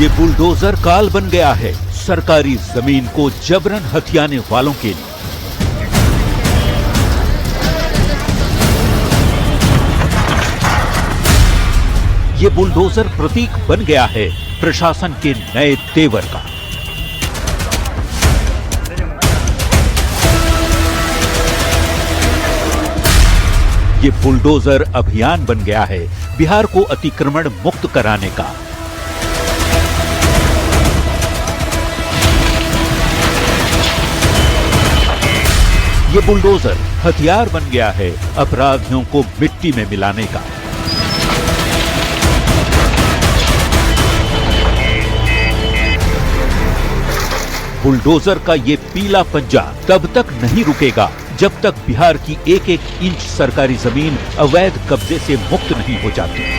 ये बुलडोजर काल बन गया है सरकारी जमीन को जबरन हथियाने वालों के लिए। ये बुलडोजर प्रतीक बन गया है प्रशासन के नए तेवर का। ये बुलडोजर अभियान बन गया है बिहार को अतिक्रमण मुक्त कराने का। ये बुलडोजर हथियार बन गया है अपराधियों को मिट्टी में मिलाने का। बुलडोजर का ये पीला पंजा तब तक नहीं रुकेगा जब तक बिहार की एक एक इंच सरकारी जमीन अवैध कब्जे से मुक्त नहीं हो जाती।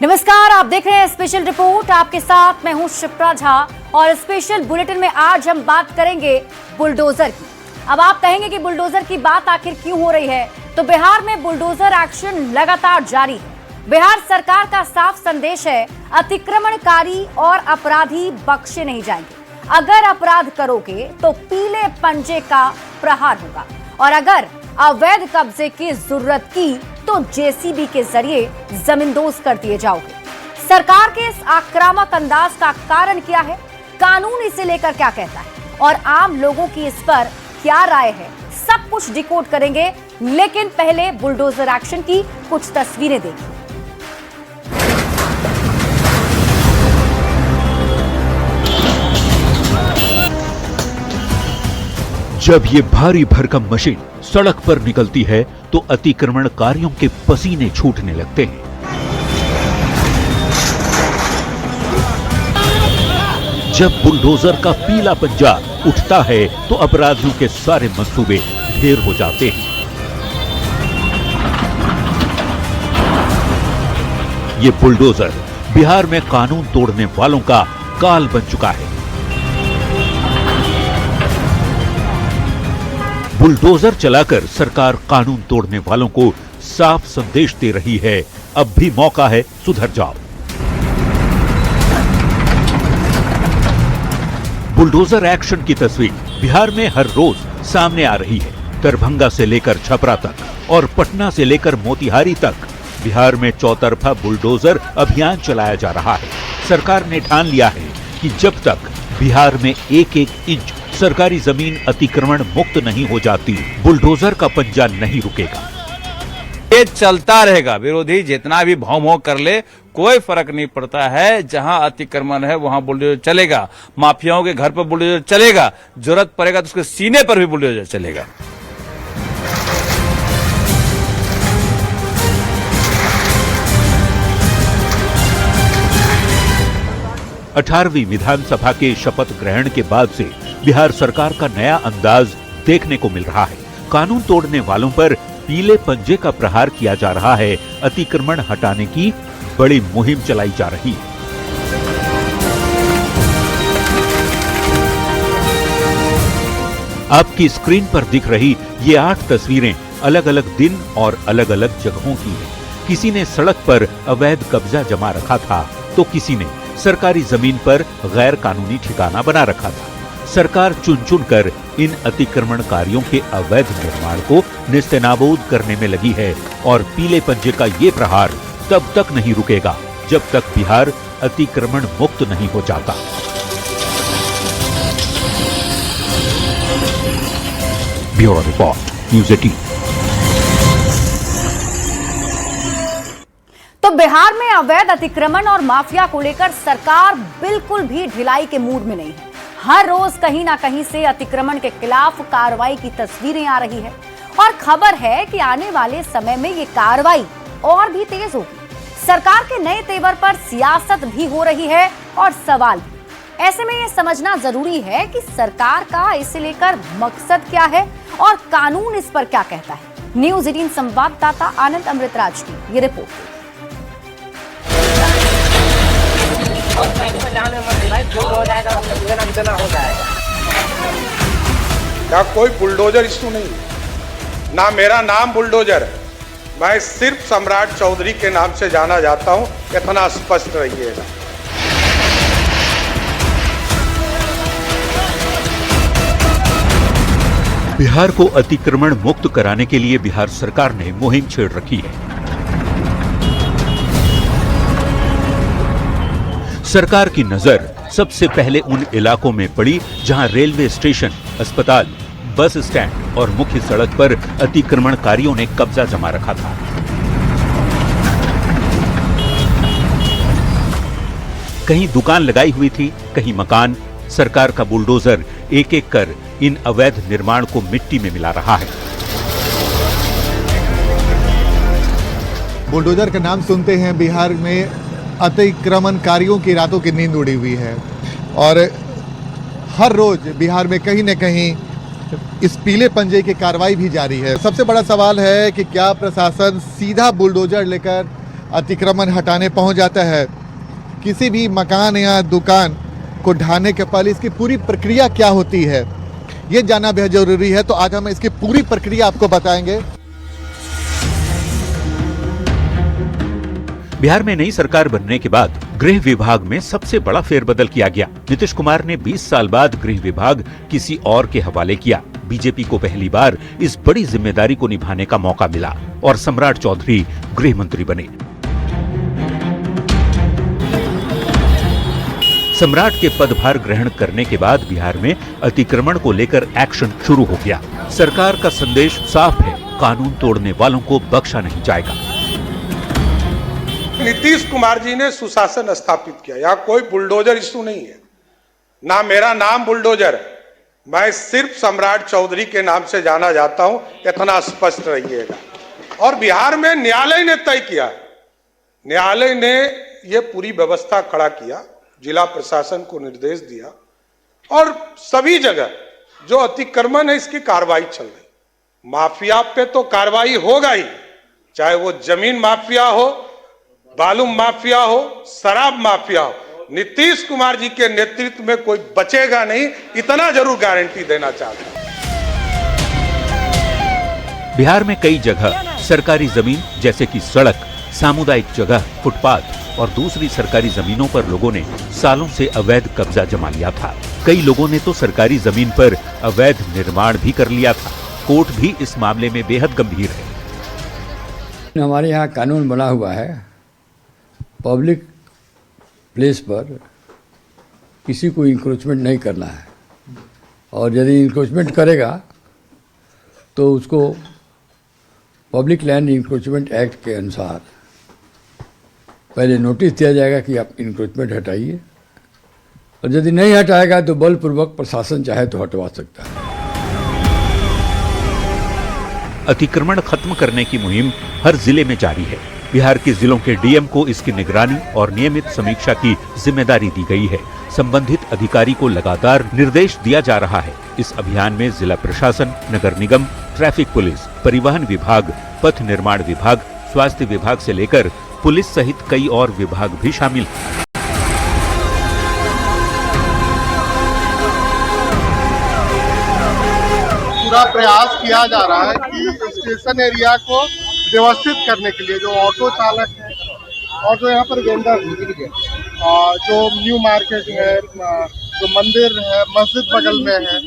नमस्कार, आप देख रहे हैं स्पेशल रिपोर्ट। आपके साथ मैं हूं शिप्रा झा और स्पेशल बुलेटिन में आज हम बात करेंगे बुलडोजर की। अब आप कहेंगे कि बुलडोजर की बात आखिर क्यों हो रही है, तो बिहार में बुलडोजर एक्शन लगातार जारी है। बिहार सरकार का साफ संदेश है, अतिक्रमणकारी और अपराधी बख्शे नहीं जाएंगे। अगर अपराध करोगे तो पीले पंजे का प्रहार होगा और अगर अवैध कब्जे की जरूरत की तो जेसीबी के जरिए जमींदोज कर दिए जाओगे। सरकार के इस आक्रामक अंदाज का कारण क्या है, कानून इसे लेकर क्या कहता है और आम लोगों की इस पर क्या राय है, सब कुछ डिकोड करेंगे। लेकिन पहले बुलडोजर एक्शन की कुछ तस्वीरें देखिए। जब ये भारी भरकम मशीन सड़क पर निकलती है तो अतिक्रमणकारियों के पसीने छूटने लगते हैं। जब बुलडोजर का पीला पंजा उठता है तो अपराधियों के सारे मंसूबे ढेर हो जाते हैं। ये बुलडोजर बिहार में कानून तोड़ने वालों का काल बन चुका है। बुलडोजर चलाकर सरकार कानून तोड़ने वालों को साफ संदेश दे रही है, अब भी मौका है, सुधर जाओ। बुलडोजर एक्शन की तस्वीर बिहार में हर रोज सामने आ रही है। दरभंगा से लेकर छपरा तक और पटना से लेकर मोतिहारी तक बिहार में चौतरफा बुलडोजर अभियान चलाया जा रहा है। सरकार ने ठान लिया है कि जब तक बिहार में एक एक इंच सरकारी जमीन अतिक्रमण मुक्त नहीं हो जाती, बुलडोजर का पंजा नहीं रुकेगा। ये चलता रहेगा। विरोधी जितना भी भौं कर ले, कोई फर्क नहीं पड़ता है। जहां अतिक्रमण है वहां बुलडोजर चलेगा। माफियाओं के घर पर बुलडोजर चलेगा। जरूरत पड़ेगा तो उसके सीने पर भी बुलडोजर चलेगा। अठारहवीं विधानसभा के शपथ ग्रहण के बाद से बिहार सरकार का नया अंदाज देखने को मिल रहा है। कानून तोड़ने वालों पर पीले पंजे का प्रहार किया जा रहा है। अतिक्रमण हटाने की बड़ी मुहिम चलाई जा रही है। आपकी स्क्रीन पर दिख रही ये 8 तस्वीरें अलग अलग दिन और अलग अलग जगहों की है। किसी ने सड़क पर अवैध कब्जा जमा रखा था तो किसी ने सरकारी जमीन पर गैर कानूनी ठिकाना बना रखा था। सरकार चुन चुन कर इन अतिक्रमणकारियों के अवैध निर्माण को नेस्तनाबूद करने में लगी है और पीले पंजे का ये प्रहार तब तक नहीं रुकेगा जब तक बिहार अतिक्रमण मुक्त नहीं हो जाता। Bureau report, news 18। तो बिहार में अवैध अतिक्रमण और माफिया को लेकर सरकार बिल्कुल भी ढिलाई के मूड में नहीं है। हर रोज कहीं ना कहीं से अतिक्रमण के खिलाफ कार्रवाई की तस्वीरें आ रही है और खबर है कि आने वाले समय में ये कार्रवाई और भी तेज होगी। सरकार के नए तेवर पर सियासत भी हो रही है और सवाल भी। ऐसे में ये समझना जरूरी है कि सरकार का इसे लेकर मकसद क्या है और कानून इस पर क्या कहता है। न्यूज़ 18 संवाददाता आनंद अमृतराज की ये रिपोर्ट। क्या कोई बुलडोजर इशू नहीं, ना मेरा नाम बुलडोजर है, मैं सिर्फ सम्राट चौधरी के नाम से जाना जाता हूं, इतना स्पष्ट रहिएगा। बिहार को अतिक्रमण मुक्त कराने के लिए बिहार सरकार ने मुहिम छेड़ रखी है। सरकार की नजर सबसे पहले उन इलाकों में पड़ी जहां रेलवे स्टेशन, अस्पताल, बस स्टैंड और मुख्य सड़क पर अतिक्रमणकारियों ने कब्जा जमा रखा था। कहीं दुकान लगाई हुई थी, कहीं मकान। सरकार का बुलडोजर एक एक कर इन अवैध निर्माण को मिट्टी में मिला रहा है। बुलडोजर का नाम सुनते हैं बिहार में अतिक्रमणकारियों की रातों की नींद उड़ी हुई है और हर रोज बिहार में कहीं न कहीं इस पीले पंजे की कार्रवाई भी जारी है। सबसे बड़ा सवाल है कि क्या प्रशासन सीधा बुलडोजर लेकर अतिक्रमण हटाने पहुंच जाता है? किसी भी मकान या दुकान को ढाने के पहले इसकी पूरी प्रक्रिया क्या होती है, ये जानना बेहद जरूरी है। तो आज हम इसकी पूरी प्रक्रिया आपको बताएंगे। बिहार में नई सरकार बनने के बाद गृह विभाग में सबसे बड़ा फेरबदल किया गया। नीतीश कुमार ने 20 साल बाद गृह विभाग किसी और के हवाले किया। बीजेपी को पहली बार इस बड़ी जिम्मेदारी को निभाने का मौका मिला और सम्राट चौधरी गृह मंत्री बने। सम्राट के पदभार ग्रहण करने के बाद बिहार में अतिक्रमण को लेकर एक्शन शुरू हो गया। सरकार का संदेश साफ है, कानून तोड़ने वालों को बख्शा नहीं जाएगा। नीतीश कुमार जी ने सुशासन स्थापित किया। यहाँ कोई बुलडोजर इशू नहीं है, ना मेरा नाम बुलडोजर है, मैं सिर्फ सम्राट चौधरी के नाम से जाना जाता हूं, इतना स्पष्ट रहिएगा। और बिहार में न्यायालय ने तय किया, न्यायालय ने यह पूरी व्यवस्था खड़ा किया, जिला प्रशासन को निर्देश दिया और सभी जगह जो अतिक्रमण है इसकी कार्रवाई चल रही। माफिया पे तो कार्रवाई होगा ही, चाहे वो जमीन माफिया हो, बालू माफिया हो, शराब माफिया हो। नीतीश कुमार जी के नेतृत्व में कोई बचेगा नहीं, इतना जरूर गारंटी देना चाहता हूं। बिहार में कई जगह सरकारी जमीन जैसे कि सड़क, सामुदायिक जगह, फुटपाथ और दूसरी सरकारी जमीनों पर लोगों ने सालों से अवैध कब्जा जमा लिया था। कई लोगों ने तो सरकारी जमीन पर अवैध निर्माण भी कर लिया था। कोर्ट भी इस मामले में बेहद गंभीर है। हमारे यहाँ कानून बना हुआ है, पब्लिक प्लेस पर किसी को इंक्रोचमेंट नहीं करना है और यदि इंक्रोचमेंट करेगा तो उसको पब्लिक लैंड इंक्रोचमेंट एक्ट के अनुसार पहले नोटिस दिया जाएगा कि आप इंक्रोचमेंट हटाइए, और यदि नहीं हटाएगा तो बलपूर्वक प्रशासन चाहे तो हटवा सकता है। अतिक्रमण खत्म करने की मुहिम हर जिले में जारी है। बिहार के जिलों के डीएम को इसकी निगरानी और नियमित समीक्षा की जिम्मेदारी दी गई है। संबंधित अधिकारी को लगातार निर्देश दिया जा रहा है। इस अभियान में जिला प्रशासन, नगर निगम, ट्रैफिक पुलिस, परिवहन विभाग, पथ निर्माण विभाग, स्वास्थ्य विभाग से लेकर पुलिस सहित कई और विभाग भी शामिल हैं। पूरा प्रयास किया जा रहा है कि स्टेशन एरिया को व्यवस्थित करने के लिए जो ऑटो चालक है और जो यहाँ पर वेंडर जो न्यू मार्केट है, जो मंदिर है, मस्जिद बगल में है,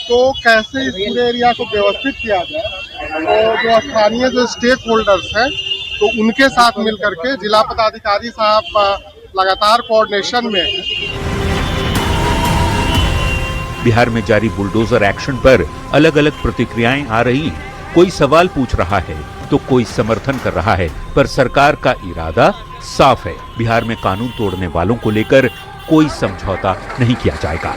तो कैसे इस पूरे एरिया को व्यवस्थित किया जाए। तो जो स्थानीय जो स्टेक होल्डर्स हैं तो उनके साथ मिलकर के जिला पदाधिकारी साहब लगातार कोऑर्डिनेशन में है। बिहार में जारी बुलडोजर एक्शन पर अलग अलग प्रतिक्रियाएं आ रही हैं। कोई सवाल पूछ रहा है तो कोई समर्थन कर रहा है, पर सरकार का इरादा साफ है। बिहार में कानून तोड़ने वालों को लेकर कोई समझौता नहीं किया जाएगा।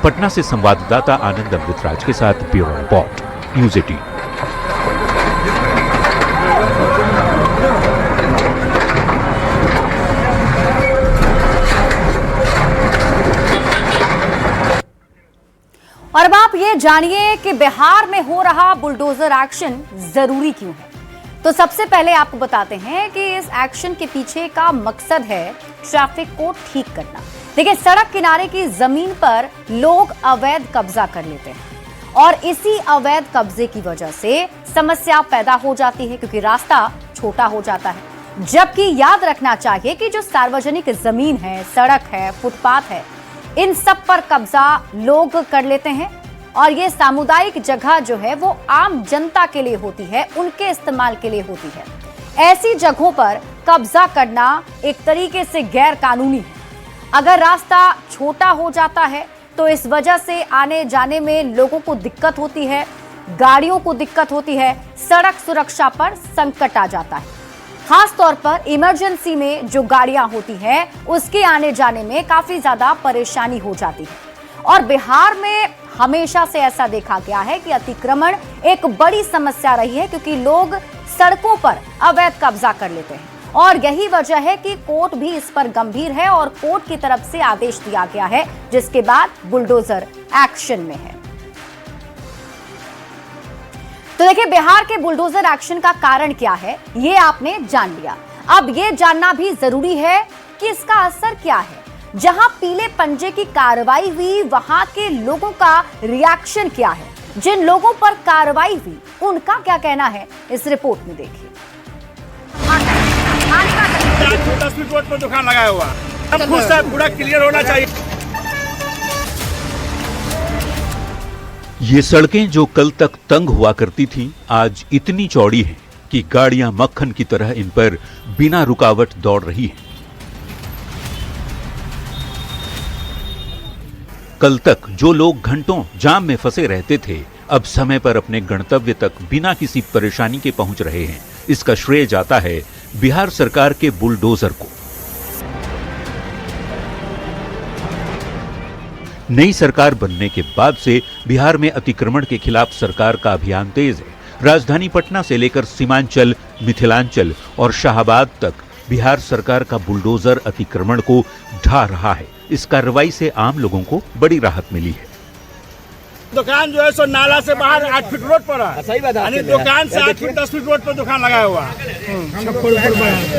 पटना से संवाददाता आनंद अमृतराज के साथ ब्यूरो रिपोर्ट, न्यूज़ 18। और अब आप ये जानिए कि बिहार में हो रहा बुलडोजर एक्शन जरूरी क्यों है। तो सबसे पहले आपको बताते हैं कि इस एक्शन के पीछे का मकसद है ट्रैफिक को ठीक करना। देखिए, सड़क किनारे की जमीन पर लोग अवैध कब्जा कर लेते हैं और इसी अवैध कब्जे की वजह से समस्या पैदा हो जाती है, क्योंकि रास्ता छोटा हो जाता है। जबकि याद रखना चाहिए कि जो सार्वजनिक जमीन है, सड़क है, फुटपाथ है, इन सब पर कब्जा लोग कर लेते हैं और ये सामुदायिक जगह जो है वो आम जनता के लिए होती है, उनके इस्तेमाल के लिए होती है। ऐसी जगहों पर कब्जा करना एक तरीके से गैर कानूनी है। अगर रास्ता छोटा हो जाता है तो इस वजह से आने जाने में लोगों को दिक्कत होती है, गाड़ियों को दिक्कत होती है, सड़क सुरक्षा पर संकट आ जाता है। खास तौर पर इमरजेंसी में जो गाड़ियां होती हैं उसके आने जाने में काफी ज्यादा परेशानी हो जाती है। और बिहार में हमेशा से ऐसा देखा गया है कि अतिक्रमण एक बड़ी समस्या रही है, क्योंकि लोग सड़कों पर अवैध कब्जा कर लेते हैं और यही वजह है कि कोर्ट भी इस पर गंभीर है और कोर्ट की तरफ से आदेश दिया गया है, जिसके बाद बुलडोजर एक्शन में है। तो देखिए, बिहार के बुलडोजर एक्शन का कारण क्या है ये आपने जान लिया। अब ये जानना भी जरूरी है कि इसका असर क्या है। जहां पीले पंजे की कार्रवाई हुई, वहां के लोगों का रिएक्शन क्या है, जिन लोगों पर कार्रवाई हुई उनका क्या कहना है, इस रिपोर्ट में देखिए। 10 फीट रोड पर दुकान लगाया हुआ, अब खुद से पूरा क्लियर होना चाहिए। ये सड़कें जो कल तक तंग हुआ करती थीं, आज इतनी चौड़ी हैं कि गाड़ियां मक्खन की तरह इन पर बिना रुकावट दौड़ रही हैं। कल तक जो लोग घंटों जाम में फंसे रहते थे, अब समय पर अपने गंतव्य तक बिना किसी परेशानी के पहुंच रहे हैं। इसका श्रेय जाता है बिहार सरकार के बुलडोजर को। नई सरकार बनने के बाद से बिहार में अतिक्रमण के खिलाफ सरकार का अभियान तेज है। राजधानी पटना से लेकर सीमांचल, मिथिलांचल और शाहबाद तक बिहार सरकार का बुलडोजर अतिक्रमण को ढा रहा है। इस कार्रवाई से आम लोगों को बड़ी राहत मिली है। दुकान जो है सो नाला से बाहर 8 फीट रोड पर है। सही बात है। दुकान से 8 फीट 10 फीट रोड पर दुकान लगाया हुआ है।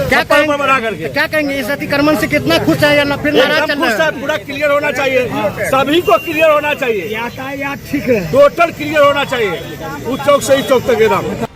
क्या कहेंगे इस अतिक्रमण से? कितना खुश है या फिर नाराज चल रहा है? पूरा क्लियर होना चाहिए, सभी को क्लियर होना चाहिए, यातायात ठीक है, टोटल क्लियर होना चाहिए, उस चौक से इस चौक तक एकदम।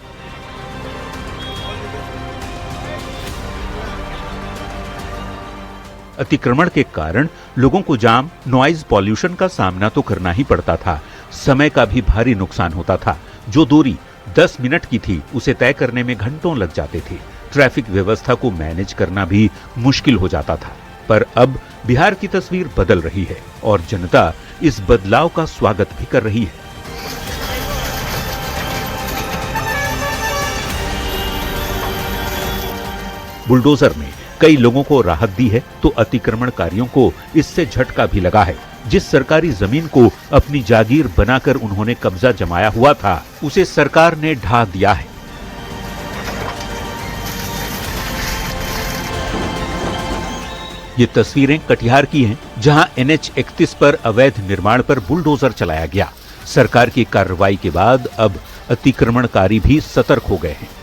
अतिक्रमण के कारण लोगों को जाम, नॉइज पॉल्यूशन का सामना तो करना ही पड़ता था। समय का भी भारी नुकसान होता था। जो दूरी 10 मिनट की थी उसे तय करने में घंटों लग जाते थे। ट्रैफिक व्यवस्था को मैनेज करना भी मुश्किल हो जाता था। पर अब बिहार की तस्वीर बदल रही है और जनता इस बदलाव का स्वागत भी कर रही है। बुलडोजर ने कई लोगों को राहत दी है तो अतिक्रमणकारियों को इससे झटका भी लगा है। जिस सरकारी जमीन को अपनी जागीर बनाकर उन्होंने कब्जा जमाया हुआ था, उसे सरकार ने ढा दिया है। ये तस्वीरें कटिहार की हैं, जहां NH 31 पर अवैध निर्माण पर बुलडोजर चलाया गया। सरकार की कार्रवाई के बाद अब अतिक्रमणकारी भी सतर्क हो गए हैं।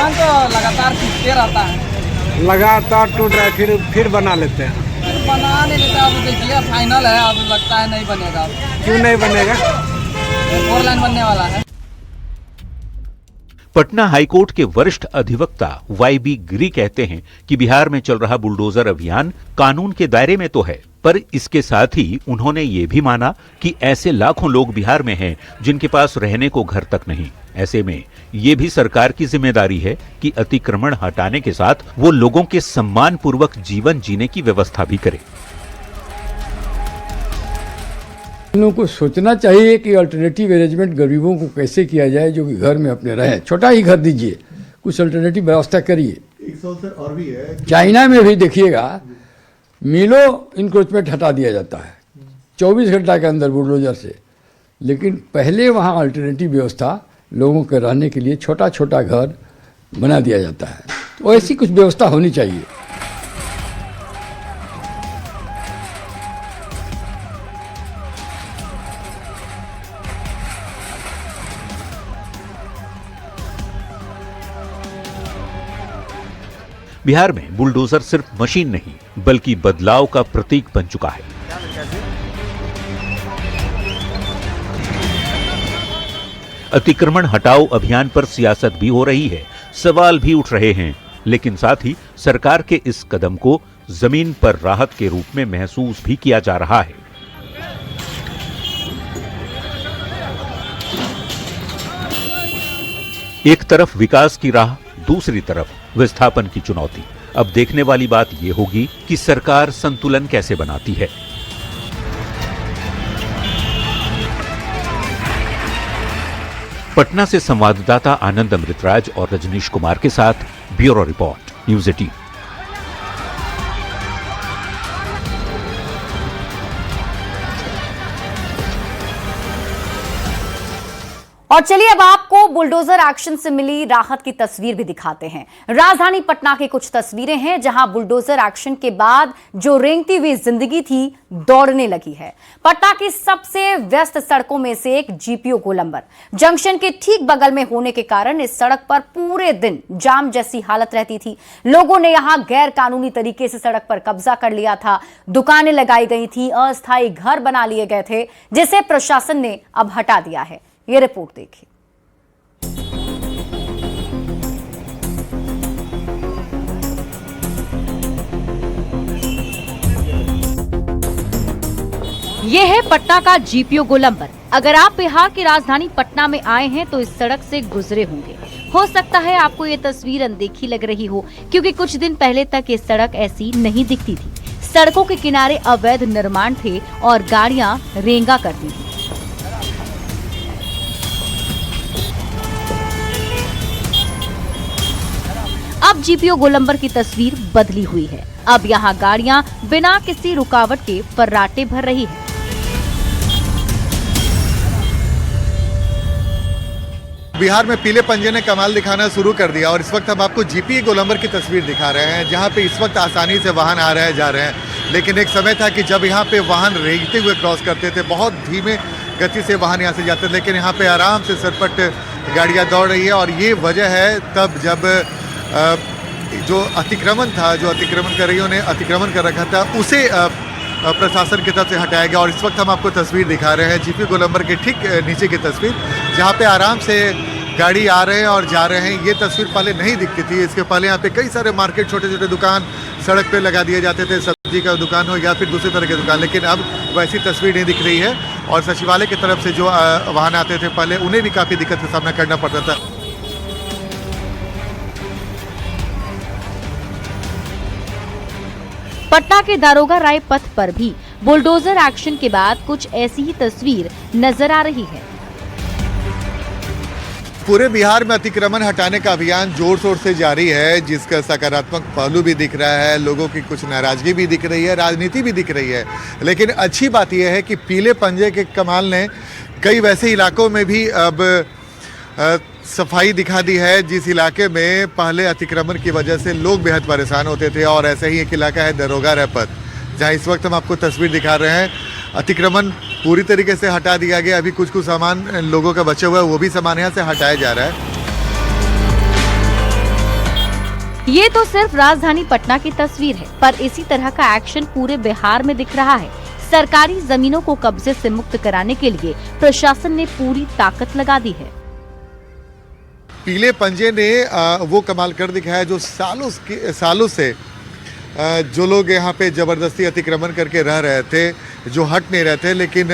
तो लगातार टूटते रहता है, लगातार टूट रहा है, फिर बना लेते हैं। बना नहीं लेता। अब देखिए फाइनल है, अब लगता है नहीं बनेगा। क्यों नहीं बनेगा? 4 लाइन बनने वाला है। पटना हाईकोर्ट के वरिष्ठ अधिवक्ता YB गिरी कहते हैं कि बिहार में चल रहा बुलडोजर अभियान कानून के दायरे में तो है, पर इसके साथ ही उन्होंने ये भी माना कि ऐसे लाखों लोग बिहार में हैं जिनके पास रहने को घर तक नहीं। ऐसे में ये भी सरकार की जिम्मेदारी है कि अतिक्रमण हटाने के साथ वो लोगों के सम्मान पूर्वक जीवन जीने की व्यवस्था भी करे। इन लोगों को सोचना चाहिए कि अल्टरनेटिव अरेंजमेंट गरीबों को कैसे किया जाए जो कि घर में अपने रहें। छोटा ही घर दीजिए, कुछ अल्टरनेटिव व्यवस्था करिए। एक सवाल सर और भी है। चाइना में भी देखिएगा, मीलों इंक्रोचमेंट हटा दिया जाता है 24 घंटा के अंदर बुलडोजर से, लेकिन पहले वहाँ अल्टरनेटिव व्यवस्था लोगों के रहने के लिए छोटा छोटा घर बना दिया जाता है। तो ऐसी कुछ व्यवस्था होनी चाहिए। बिहार में बुलडोजर सिर्फ मशीन नहीं बल्कि बदलाव का प्रतीक बन चुका है। अतिक्रमण हटाओ अभियान पर सियासत भी हो रही है, सवाल भी उठ रहे हैं, लेकिन साथ ही सरकार के इस कदम को जमीन पर राहत के रूप में महसूस भी किया जा रहा है। एक तरफ विकास की राह, दूसरी तरफ विस्थापन की चुनौती। अब देखने वाली बात यह होगी कि सरकार संतुलन कैसे बनाती है। पटना से संवाददाता आनंद अमृतराज और रजनीश कुमार के साथ ब्यूरो रिपोर्ट, न्यूज़ 18। और चलिए अब आपको बुलडोजर एक्शन से मिली राहत की तस्वीर भी दिखाते हैं। राजधानी पटना की कुछ तस्वीरें हैं जहां बुलडोजर एक्शन के बाद जो रेंगती हुई जिंदगी थी दौड़ने लगी है। पटना की सबसे व्यस्त सड़कों में से एक जीपीओ गोलंबर जंक्शन के ठीक बगल में होने के कारण इस सड़क पर पूरे दिन जाम जैसी हालत रहती थी। लोगों ने यहां गैर कानूनी तरीके से सड़क पर कब्जा कर लिया था, दुकानें लगाई गई थी, अस्थायी घर बना लिए गए थे, जिसे प्रशासन ने अब हटा दिया है। ये रिपोर्ट देखिए। यह है पटना का जीपीओ गोलंबर। अगर आप बिहार की राजधानी पटना में आए हैं तो इस सड़क से गुजरे होंगे। हो सकता है आपको ये तस्वीर अनदेखी लग रही हो, क्योंकि कुछ दिन पहले तक ये सड़क ऐसी नहीं दिखती थी। सड़कों के किनारे अवैध निर्माण थे और गाड़ियां रेंगा करती थी। अब जीपीओ गोलंबर की तस्वीर बदली हुई है। अब यहाँ गाड़ियां बिना किसी रुकावट के फर्राटे भर रही है। बिहार में पीले पंजे ने कमाल दिखाना शुरू कर दिया और इस वक्त हम आपको जीपीओ गोलंबर की तस्वीर दिखा रहे हैं, जहां पे इस वक्त आसानी से वाहन आ रहे जा रहे हैं। लेकिन एक समय था कि जब यहाँ पे वाहन रेंगते हुए क्रॉस करते थे, बहुत धीमे गति से वाहन यहाँ से जाते थे, लेकिन यहाँ पे आराम से सरपट गाड़ियाँ दौड़ रही है। और ये वजह है तब जब जो अतिक्रमण था, जो अतिक्रमणकारियों ने अतिक्रमण कर रखा था, उसे प्रशासन की तरफ से हटाया गया। और इस वक्त हम आपको तस्वीर दिखा रहे हैं जीपीओ गोलंबर के ठीक नीचे की तस्वीर, जहाँ पे आराम से गाड़ी आ रहे हैं और जा रहे हैं। ये तस्वीर पहले नहीं दिखती थी। इसके पहले यहाँ पे कई सारे मार्केट, छोटे छोटे दुकान सड़क पे लगा दिए जाते थे, सब्जी का दुकान हो या फिर दूसरी तरह के दुकान, लेकिन अब वैसी तस्वीर नहीं दिख रही है। और सचिवालय की तरफ से जो वाहन आते थे पहले, उन्हें भी काफ़ी दिक्कत का सामना करना पड़ता था। पटना के दारोगा राय पथ पर भी बुलडोजर एक्शन के बाद कुछ ऐसी ही तस्वीर नजर आ रही है। पूरे बिहार में अतिक्रमण हटाने का अभियान जोर शोर से जारी है, जिसका सकारात्मक पहलू भी दिख रहा है, लोगों की कुछ नाराजगी भी दिख रही है, राजनीति भी दिख रही है। लेकिन अच्छी बात यह है कि पीले पंजे के कमाल ने कई वैसे इलाकों में भी अब सफाई दिखा दी है, जिस इलाके में पहले अतिक्रमण की वजह से लोग बेहद परेशान होते थे। और ऐसे ही एक इलाका है दारोगा राय पथ, जहाँ इस वक्त हम आपको तस्वीर दिखा रहे हैं। अतिक्रमण पूरी तरीके से हटा दिया गया। अभी कुछ सामान लोगों का बचा हुआ है, वो भी सामान यहाँ से हटाया जा रहा है। ये तो सिर्फ राजधानी पटना की तस्वीर है, पर इसी तरह का एक्शन पूरे बिहार में दिख रहा है। सरकारी जमीनों को कब्जे से मुक्त कराने के लिए प्रशासन ने पूरी ताकत लगा दी है। पीले पंजे ने वो कमाल कर दिखाया जो सालों से जो लोग यहाँ पे जबरदस्ती अतिक्रमण करके रह रहे थे, जो हट नहीं रहे थे, लेकिन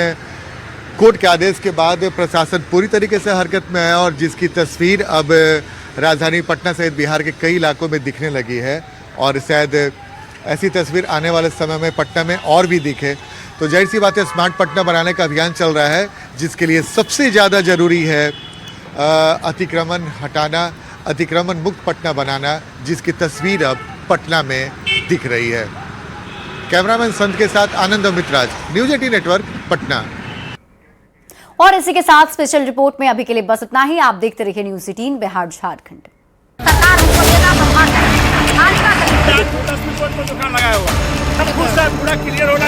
कोर्ट के आदेश के बाद प्रशासन पूरी तरीके से हरकत में है और जिसकी तस्वीर अब राजधानी पटना सहित बिहार के कई इलाकों में दिखने लगी है। और शायद ऐसी तस्वीर आने वाले समय में पटना में और भी दिखे। तो जाहिर सी बात है, स्मार्ट पटना बनाने का अभियान चल रहा है, जिसके लिए सबसे ज़्यादा ज़रूरी है अतिक्रमण हटाना, अतिक्रमण मुक्त पटना बनाना, जिसकी तस्वीर अब पटना में दिख रही है। कैमरामैन संत के साथ आनंद अमृतराज, न्यूज़ 18 नेटवर्क, पटना। और इसी के साथ स्पेशल रिपोर्ट में अभी के लिए बस इतना ही। आप देखते रहिए न्यूज़ 18 बिहार झारखंड। दुकान लगाया हुआ, सब कुछ पूरा क्लियर होना